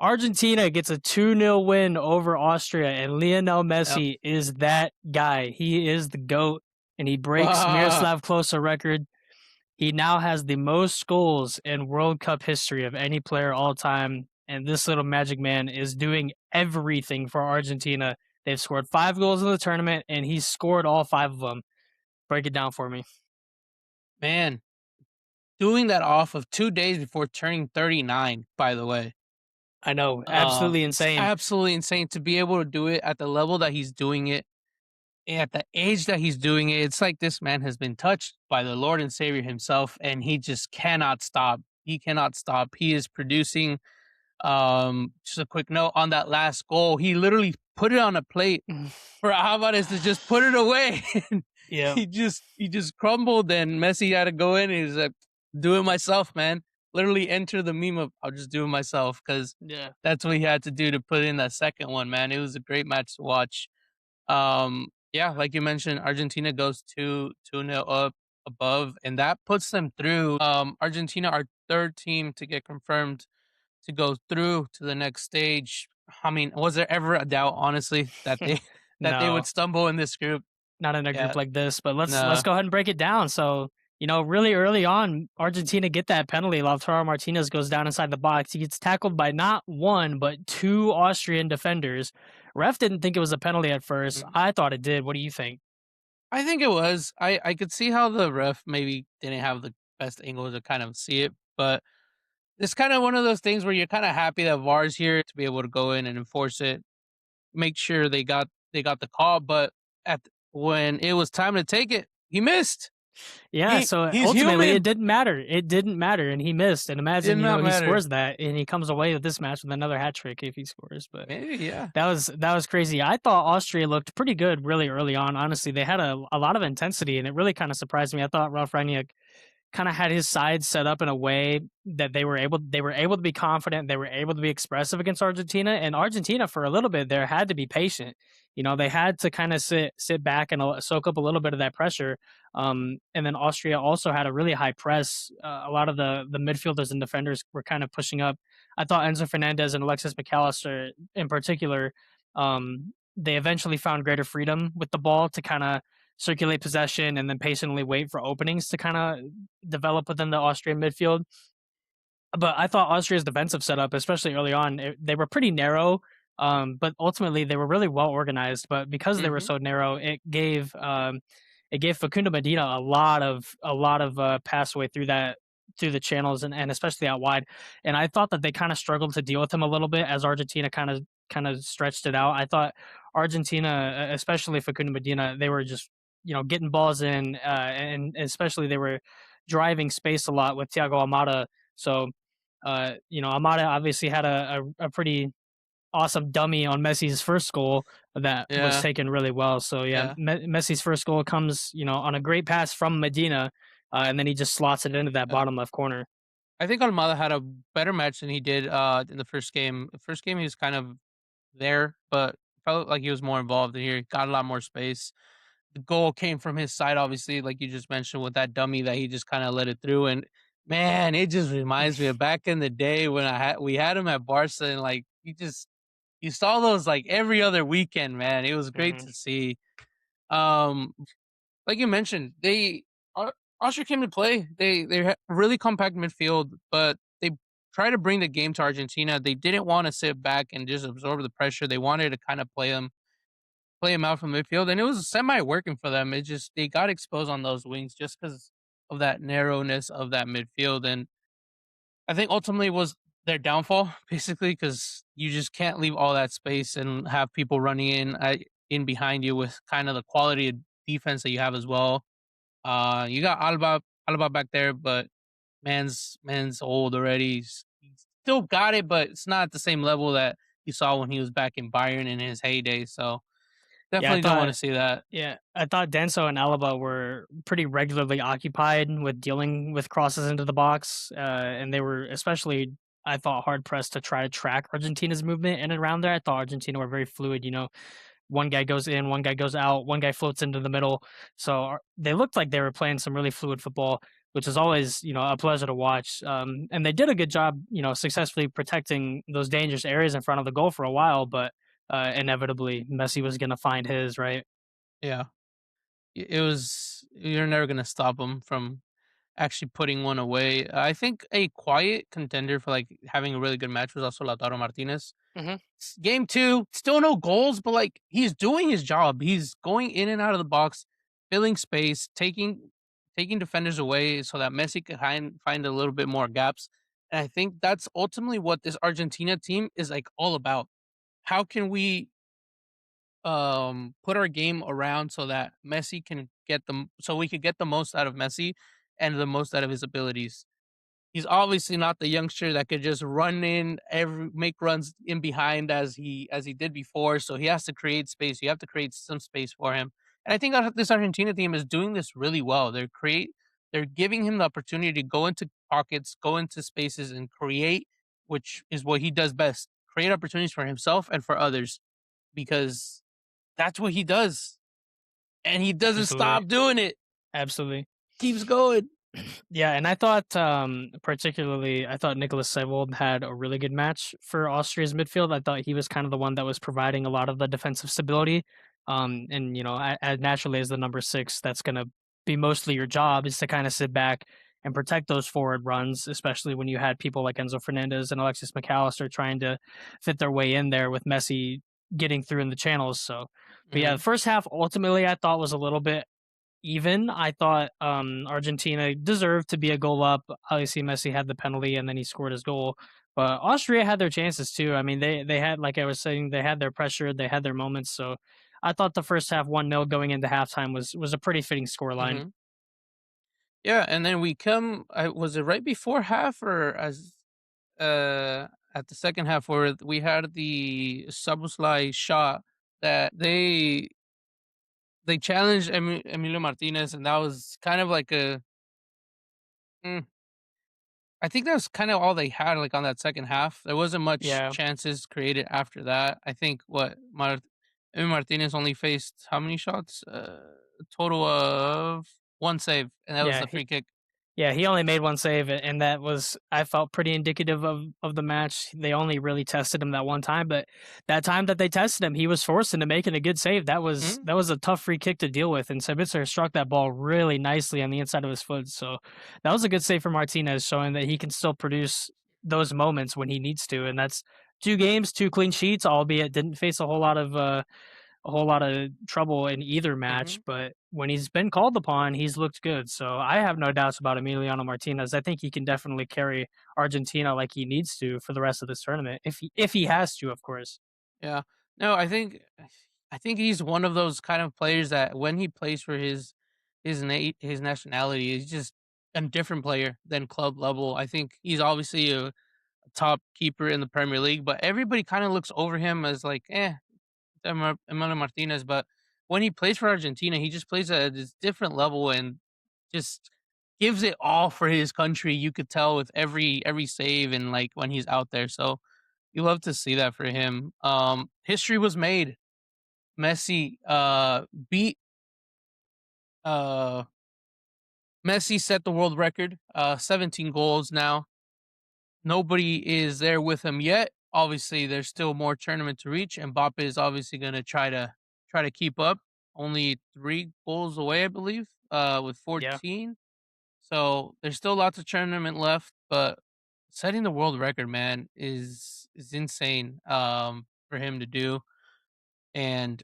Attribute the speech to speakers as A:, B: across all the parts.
A: Argentina gets a 2-0 win over Austria, and Lionel
B: Yep.
A: Messi is that guy. He is the GOAT, and he breaks
B: Fuck.
A: Miroslav Klose's record. He now has the most goals in World Cup history of any player all time, and this little magic man is doing everything for Argentina. They've scored 5 goals in the tournament, and he's scored all 5 of them. Break it down for me.
B: Man, doing that off of 2 days before turning 39, by the way.
A: I know, absolutely
B: It's
A: insane.
B: absolutely insane to be able to do it at the level that he's doing it, at the age that he's doing it. It's like this man has been touched by the Lord and Savior himself, and he just cannot stop. He cannot stop. He is producing. Just a quick note on that last goal. He literally put it on a plate for Alvarez to just put it away.
A: Yeah.
B: He just crumbled, and Messi had to go in. He's like, "Do it myself, man." Literally enter the meme of "I'll just do it myself" because
A: Yeah.
B: that's what he had to do to put in that second one. Man, it was a great match to watch. Yeah, like you mentioned, Argentina goes 2-0 up above, and that puts them through. Argentina are third team to get confirmed to go through to the next stage. I mean, was there ever a doubt, honestly, that they that they would
A: No.
B: stumble in this group?
A: Not in a
B: Yeah,
A: group like this, but let's
B: nah.
A: go ahead and break it down. So, really early on, Argentina get that penalty. Lautaro Martinez goes down inside the box. He gets tackled by not one, but 2 Austrian defenders. Ref didn't think it was a penalty at first.
B: Mhm.
A: I thought it did. What do you think?
B: I think it was. I could see how the ref maybe didn't have the best angle to kind of see it, but it's kind of one of those things where you're kind of happy that VAR's here to be able to go in and enforce it, make sure they got the call. But when it was time to take it, he missed.
A: Yeah,
B: He
A: so
B: he's
A: ultimately it
B: human.
A: didn't matter. It didn't matter, and he missed. And
B: Did
A: imagine,
B: not
A: he
B: matter.
A: scores that, and he comes away with this match with another hat trick if he scores. But
B: Maybe, yeah.
A: that was crazy. I thought Austria looked pretty good really early on. Honestly, they had a lot of intensity, and it really kind of surprised me. I thought Ralph Rangnick kind of had his side set up in a way that they were able to be confident, they were able to be expressive against Argentina, and Argentina for a little bit there had to be patient. They had to kind of sit back and soak up a little bit of that pressure. And then Austria also had a really high press. A lot of the midfielders and defenders were kind of pushing up. I thought Enzo Fernandez and Alexis McAllister in particular, they eventually found greater freedom with the ball to kind of circulate possession and then patiently wait for openings to kind of develop within the Austrian midfield. But I thought Austria's defensive setup, especially early on, they were pretty narrow, but ultimately they were really well organized. But because they were
B: Mhm.
A: so narrow, it gave Facundo Medina a lot of passaway through the channels and especially out wide. And I thought that they kind of struggled to deal with him a little bit as Argentina kind of stretched it out. I thought Argentina, especially Facundo Medina, they were just getting balls in, and especially they were driving space a lot with Thiago Almada. So Amada obviously had a pretty awesome dummy on Messi's first goal that was
B: Yeah,
A: taken really well. So yeah,
B: yeah.
A: Messi's first goal comes on a great pass from Medina, and then he just slots it into that
B: Yeah.
A: bottom left corner.
B: I think Almada had a better match than he did, in the first game. The first game, he was kind of there, but felt like he was more involved in here. He got a lot more space. The goal came from his side, obviously, like you just mentioned, with that dummy that he just kinda let it through, and, man, it just reminds me of back in the day when we had him at Barca, and, like, you saw those, like, every other weekend, man. It was great
A: Mhm.
B: to see. Um Like you mentioned, Austria came to play. They had really compact midfield, but they tried to bring the game to Argentina. They didn't want to sit back and just absorb the pressure. They wanted to kind of play them out from midfield, and it was semi working for them. It just they got exposed on those wings just because of that narrowness of that midfield, and I think ultimately was their downfall basically because you just can't leave all that space and have people running in behind you with kind of the quality of defense that you have as well. You got Alba back there, but man's old already. He's still got it, but it's not at the same level that you saw when he was back in Bayern in his heyday. So
A: Yeah, I
B: definitely don't want
A: thought
B: to see that.
A: Yeah, I thought Denso and Alaba were pretty regularly occupied with dealing with crosses into the box, and they were especially, I thought, hard pressed to try to track Argentina's movement in and around there. I thought Argentina were very fluid. One guy goes in, one guy goes out, one guy floats into the middle. So they looked like they were playing some really fluid football. which is always, a pleasure to watch. And they did a good job, successfully protecting those dangerous areas in front of the goal for a while, but inevitably Messi was going to find his, right.
B: Yeah. It was you're never gonna stop him from actually putting one away. I think a quiet contender for, like, having a really good match was also Lautaro Martinez.
A: Hmm.
B: Game 2, still no goals, but, like, he's doing his job. He's going in and out of the box, filling space, taking defenders away so that Messi could find a little bit more gaps, and I think that's ultimately what this Argentina team is, like, all about. How can we put our game around so that Messi can get the so we could get the most out of Messi and the most out of his abilities. He's obviously not the youngster that could just run in every make runs in behind as he did before. So he has to create space. You have to create some space for him. And I think that this Argentina team is doing this really well. They're giving him the opportunity to go into pockets, go into spaces and create, which is what he does best. Create opportunities for himself and for others because that's what he does, and he doesn't
A: Absolutely.
B: stop doing it.
A: Absolutely.
B: Keeps going.
A: Yeah, and I thought, particularly, I thought Nicholas Seibold had a really good match for Austria's midfield. I thought he was kind of the one that was providing a lot of the defensive stability. And naturally, as the number six, that's going to be mostly your job is to kind of sit back and protect those forward runs, especially when you had people like Enzo Fernandez and Alexis McAllister trying to fit their way in there with Messi getting through in the channels. So, but yeah, the
B: Mhm,
A: first half ultimately I thought was a little bit even. I thought Argentina deserved to be a goal up. Obviously, Messi had the penalty and then he scored his goal. But Austria had their chances too. I mean, they had, like I was saying, they had their pressure, they had their moments. So I thought the first half 1-0 going into halftime was a pretty fitting scoreline.
B: mhm. Yeah, and then we come was it right before half or at the second half where we had the Szoboszlai shot that they challenged Emilio Martinez, and that was kind of like mm, I think that was kind of all they had, like, on that second half. There wasn't much
A: Yeah,
B: chances created after that. I think Emi Martinez only faced how many shots? A total of 1 save, and that was
A: yeah.
B: the free kick.
A: Yeah, he only made one save, and that was, I felt, pretty indicative of the match. They only really tested him that one time, but that time that they tested him, he was forced into making a good save. That was
B: Mhm,
A: that was a tough free kick to deal with, and Sabitzer struck that ball really nicely on the inside of his foot. So that was a good save for Martinez, showing that he can still produce those moments when he needs to. And that's 2 games, 2 clean sheets, albeit didn't face a whole lot of trouble in either match,
B: mhm.
A: but when he's been called upon, he's looked good. So I have no doubts about Emiliano Martinez. I think he can definitely carry Argentina like he needs to for the rest of this tournament, if he has to, of course.
B: Yeah. No, I think he's one of those kind of players that when he plays for his nationality, he's just a different player than club level. I think he's obviously a top keeper in the Premier League, but everybody kind of looks over him as like, Emiliano Martinez. But when he plays for Argentina, he just plays at this different level and just gives it all for his country. You could tell with every save and like when he's out there. So you love to see that for him. History was made. Messi beat uh Messi set the world record. 17 goals now. Nobody is there with him yet. Obviously, there's still more tournament to reach. And Mbappe is obviously going to try to keep up. Only 3 goals away, I believe, with
A: Yeah.
B: 14. So there's still lots of tournament left, but setting the world record, man, is insane for him to do. And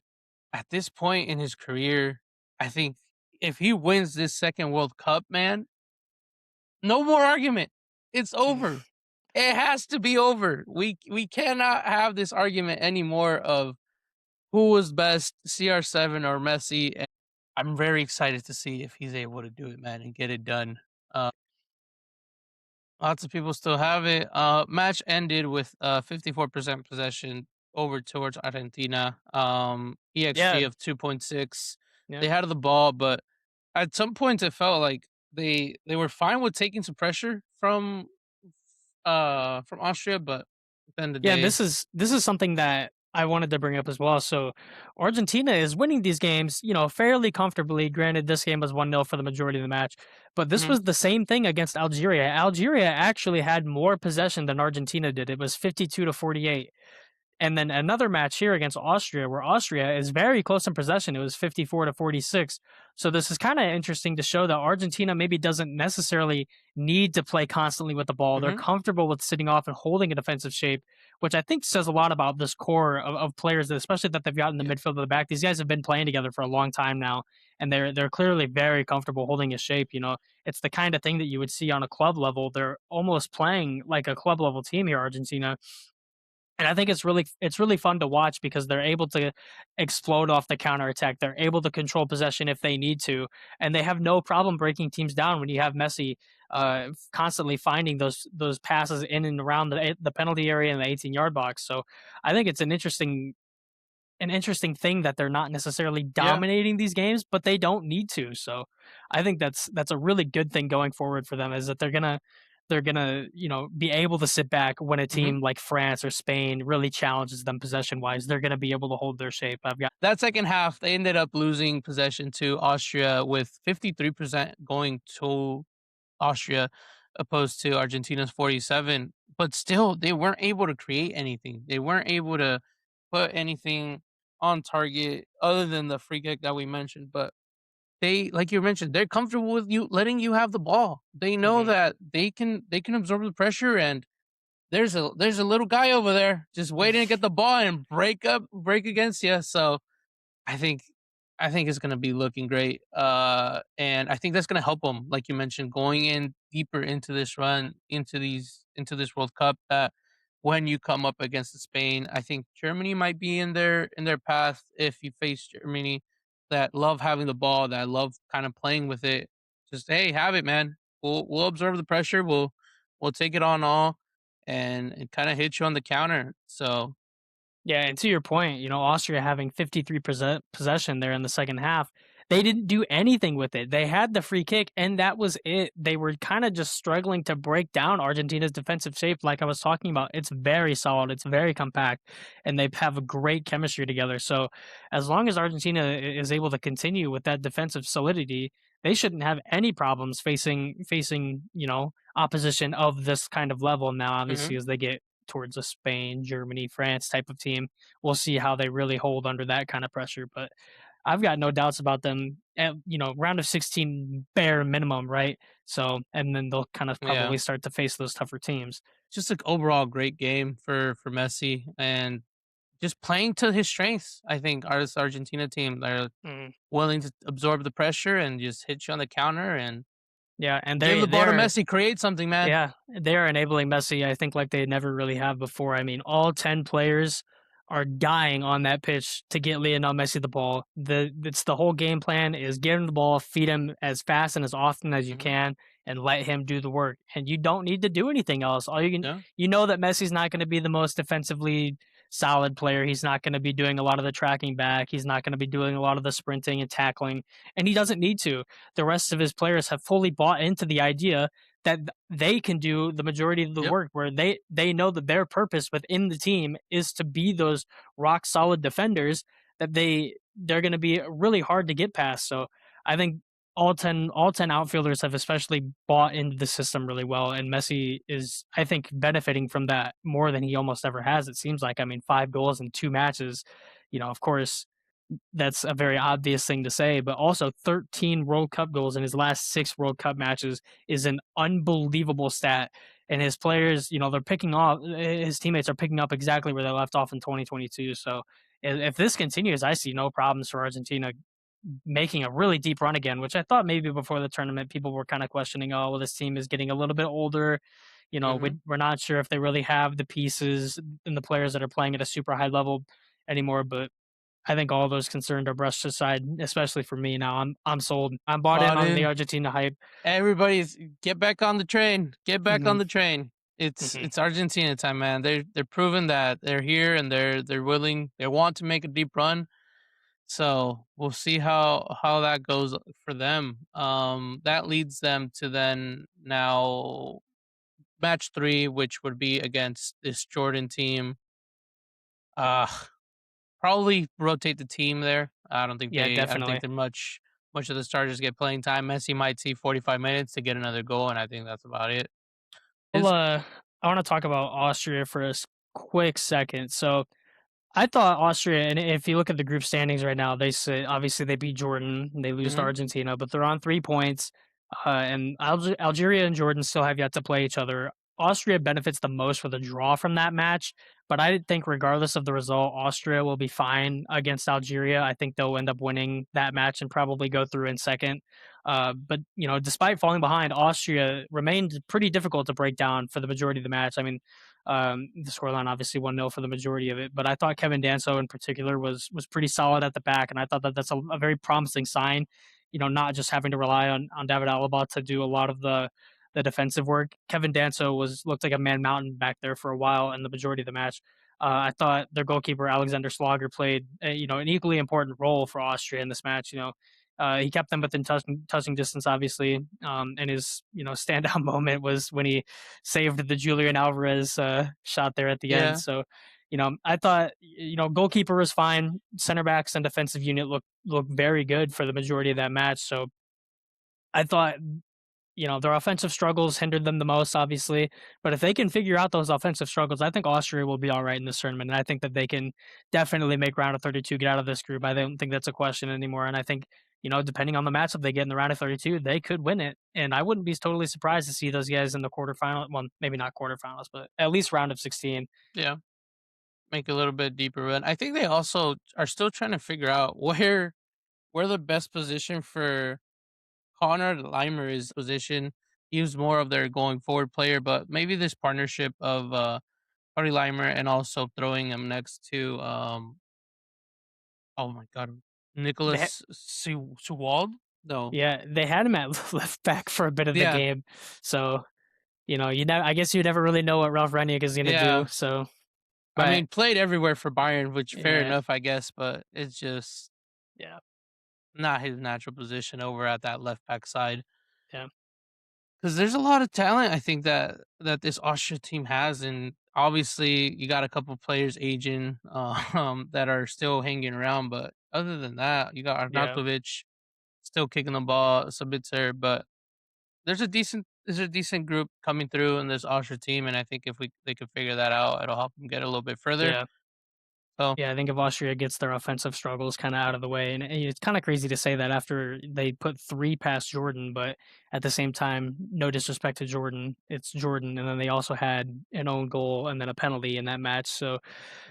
B: at this point in his career, I think if he wins this second World Cup, man, no more argument. It's over. It has to be over. We cannot have this argument anymore of who was best, CR7 or Messi. And I'm very excited to see if he's able to do it, man, and get it done. Uh, Lots of people still have it. Match ended with 54% possession over towards Argentina.
A: Yeah.
B: EXG of 2.6.
A: Yeah.
B: They had the ball, but at some points it felt like they were fine with taking some pressure from Austria, but at the end of the
A: Yeah,
B: day,
A: this is something that I wanted to bring up as well. So Argentina is winning these games, fairly comfortably. Granted, this game was 1-0 for the majority of the match, but this
B: Mhm,
A: was the same thing against Algeria. Algeria actually had more possession than Argentina did. It was 52 to 48. And then another match here against Austria, where Austria is very close in possession. It was 54 to 46. So this is kind of interesting to show that Argentina maybe doesn't necessarily need to play constantly with the ball. They're
B: mhm.
A: comfortable with sitting off and holding a defensive shape, which I think says a lot about this core of players, especially that they've got in the
B: Yeah.
A: midfield of the back. These guys have been playing together for a long time now, and they're clearly very comfortable holding a shape. It's the kind of thing that you would see on a club level. They're almost playing like a club level team here, Argentina, and I think it's really fun to watch because they're able to explode off the counterattack. They're able to control possession if they need to, and they have no problem breaking teams down when you have Messi constantly finding those passes in and around the penalty area and the 18-yard box. So I think it's an interesting thing that they're not necessarily
B: Yeah.
A: dominating these games, but they don't need to. So I think that's a really good thing going forward for them, is that they're gonna be able to sit back when a
B: Mhm.
A: team like France or Spain really challenges them possession wise. They're gonna be able to hold their shape. I've got
B: That second half, they ended up losing possession to Austria with 53% going to Austria opposed to Argentina's 47, but still they weren't able to create anything. They weren't able to put anything on target other than the free kick that we mentioned, but they, like you mentioned, they're comfortable with you letting you have the ball. They know
A: Mhm.
B: that they can absorb the pressure, and there's a little guy over there just waiting to get the ball and break against you. So I think I think it's gonna be looking great, and I think that's gonna help them, like you mentioned, going in deeper into this run, into this World Cup. That when you come up against Spain, I think Germany might be in their path. If you face Germany, that love having the ball, that love kind of playing with it, just hey, have it, man. We'll absorb the pressure. We'll take it on all, and kind of hit you on the counter. So
A: Yeah, and to your point, Austria having 53% possession there in the second half, they didn't do anything with it. They had the free kick, and that was it. They were kind of just struggling to break down Argentina's defensive shape, like I was talking about. It's very solid, it's very compact, and they have a great chemistry together. So, as long as Argentina is able to continue with that defensive solidity, they shouldn't have any problems facing opposition of this kind of level. Now,
B: mhm,
A: obviously, as they get towards a Spain, Germany, France type of team. We'll see how they really hold under that kind of pressure. But I've got no doubts about them at, round of 16 bare minimum, right? So, and then they'll kind of
B: yeah.
A: probably start to face those tougher teams.
B: Just like overall great game for Messi and just playing to his strengths. I think our this Argentina team, they're
A: Mhm.
B: willing to absorb the pressure and just hit you on the counter and
A: Yeah, and
B: give
A: they
B: the ball to
A: they're
B: Messi, create something, man.
A: Yeah, they are enabling Messi, I think, like they never really have before. I mean, all 10 players are dying on that pitch to get Lionel Messi the ball. It's the whole game plan is get him the ball, feed him as fast and as often as you
B: Mhm.
A: can, and let him do the work. And you don't need to do anything else. All
B: Yeah.
A: you know that Messi's not going to be the most defensively solid player. He's not going to be doing a lot of the tracking back. He's not going to be doing a lot of the sprinting and tackling, and he doesn't need to. The rest of his players have fully bought into the idea that they can do the majority of the
B: Yep.
A: work, where they know that their purpose within the team is to be those rock solid defenders that they're going to be really hard to get past. So I think all ten outfielders have especially bought into the system really well, and Messi is, I think, benefiting from that more than he almost ever has. It seems like, I mean, 5 goals in 2 matches. Of course, that's a very obvious thing to say, but also 13 World Cup goals in his last 6 World Cup matches is an unbelievable stat. And his players, they're picking off, his teammates are picking up exactly where they left off in 2022. So if this continues, I see no problems for Argentina making a really deep run again, which I thought maybe before the tournament people were kind of questioning, oh, well, this team is getting a little bit older.
B: Mhm.
A: We're not sure if they really have the pieces and the players that are playing at a super high level anymore. But I think all those concerns are brushed aside, especially for me now. I'm sold. I'm bought in
B: Bought
A: on the
B: in.
A: Argentina hype.
B: Everybody's get back on the train. Get back on
A: Mhm,
B: the train. It's
A: mhm.
B: it's Argentina time, man. They're proving that they're here and they're willing. They want to make a deep run. So we'll see how that goes for them. That leads them to then now match three, which would be against this Jordan team. probably rotate the team there.
A: Yeah,
B: I don't think
A: definitely.
B: they're much of the starters get playing time. Messi might see 45 minutes to get another goal, and I think that's about it.
A: Well,
B: His
A: I want to talk about Austria for a quick second. So I thought Austria, and if you look at the group standings right now, they say obviously they beat Jordan, they lose to
B: Mhm.
A: Argentina, but they're on 3 points. And Algeria and Jordan still have yet to play each other. Austria benefits the most for the draw from that match, but I think regardless of the result, Austria will be fine against Algeria. I think they'll end up winning that match and probably go through in second. But despite falling behind, Austria remained pretty difficult to break down for the majority of the match. I mean, the scoreline obviously 1-0 for the majority of it, but I thought Kevin Danso in particular was pretty solid at the back, and I thought that that's a very promising sign. Not just having to rely on David Alaba to do a lot of the defensive work. Kevin Danso looked like a man mountain back there for a while in the majority of the match. I thought their goalkeeper Alexander Slager played an equally important role for Austria in this match. He kept them within touching distance, obviously. And his standout moment was when he saved the Julian Alvarez shot there at the end.
B: Yeah.
A: So, I thought goalkeeper was fine. Center backs and defensive unit looked very good for the majority of that match. So I thought their offensive struggles hindered them the most, obviously. But if they can figure out those offensive struggles, I think Austria will be all right in this tournament. And I think that they can definitely make round of 32, get out of this group. I don't think that's a question anymore. And I think, depending on the matchup they get in the round of 32, they could win it. And I wouldn't be totally surprised to see those guys in the quarterfinal. Well, maybe not quarterfinals, but at least round of 16.
B: Yeah. Make a little bit deeper run. I think they also are still trying to figure out where the best position for Connor Limer is position. He was more of their going forward player, but maybe this partnership of Cody Limer and also throwing him next to oh my god,
A: They,
B: Nicholas Sewald? No.
A: yeah, they had him at left back for a bit of the
B: Yeah.
A: game. So, I guess you never really know what Ralph Renick is going to do.
B: Yeah.
A: So,
B: I
A: but
B: mean, played everywhere for Bayern, which fair
A: yeah,
B: enough, I guess, but it's just
A: yeah,
B: not his natural position over at that left back side.
A: yeah,
B: Because there's a lot of talent I think that this Austria team has, and obviously you got a couple players aging, that are still hanging around, but other than that, you got
A: yeah.
B: Arnautovic still kicking the ball, Sabitzer, but there's a decent group coming through in this Austria team, and I think if they could figure that out, it'll help them get a little bit further.
A: Yeah.
B: So
A: Yeah, I think if Austria gets their offensive struggles kind of out of the way, and it's kind of crazy to say that after they put three past Jordan, but at the same time, no disrespect to Jordan, it's Jordan, and then they also had an own goal and then a penalty in that match. So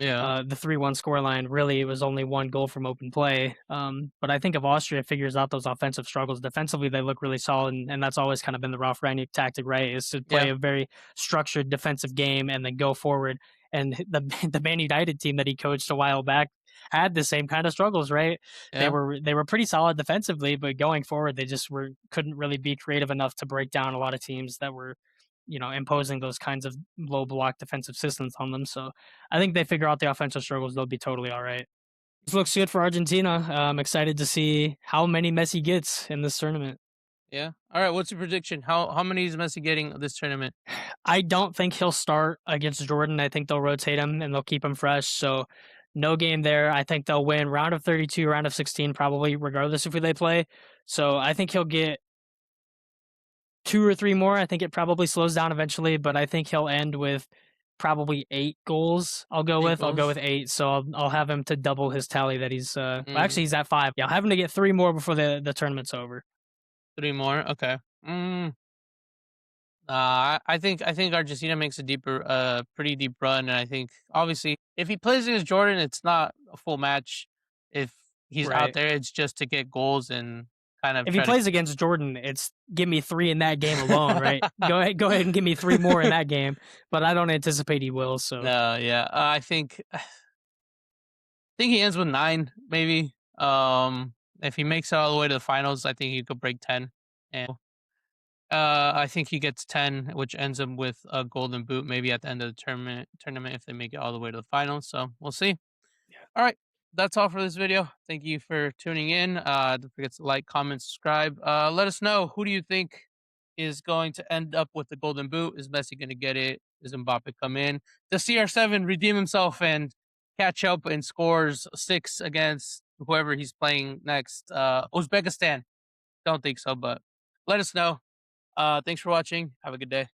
B: yeah,
A: the 3-1 scoreline really was only one goal from open play. But I think if Austria figures out those offensive struggles defensively, they look really solid, and that's always kind of been the Ralf Rangnick tactic, right? Is to
B: yeah,
A: play a very structured defensive game and then go forward. And the Man United team that he coached a while back had the same kind of struggles, right? They
B: yeah.
A: were they were pretty solid defensively, but going forward, they just couldn't really be creative enough to break down a lot of teams that were imposing those kinds of low block defensive systems on them. So I think they figure out the offensive struggles, they'll be totally all right. This looks good for Argentina. I'm excited to see how many Messi gets in this tournament.
B: Yeah. All right. What's your prediction? How many is Messi getting this tournament?
A: I don't think he'll start against Jordan. I think they'll rotate him and they'll keep him fresh. So no game there. I think they'll win round of 32, round of 16, probably, regardless of who they play. So I think he'll get two or three more. I think it probably slows down eventually, but I think he'll end with probably 8 goals.
B: Eight
A: I'll go
B: goals.
A: with 8. So I'll have him to double his tally that he's well,
B: Mm,
A: actually he's at 5. Yeah, I'll have him to get 3 more before the tournament's over.
B: three more. Okay. I think Argentina makes a pretty deep run, and I think obviously if he plays against Jordan, it's not a full match. If he's out
A: Right.
B: there, it's just to get goals and kind of
A: If he
B: try to.
A: plays against Jordan, it's give me 3 in that game alone, right? Go ahead and give me 3 more in that game, but I don't anticipate he will, so
B: No, yeah, I think he ends with 9, maybe. If he makes it all the way to the finals, I think he could break 10. And I think he gets 10, which ends him with a golden boot, maybe at the end of the tournament if they make it all the way to the finals. So we'll see.
A: yeah.
B: All right. That's all for this video. Thank you for tuning in. Don't forget to like, comment, subscribe. Let us know, who do you think is going to end up with the golden boot? Is Messi going to get it? Does Mbappe come in? Does CR7 redeem himself and catch up and scores 6 against whoever he's playing next. Uzbekistan. Don't think so, but let us know. Thanks for watching. Have a good day.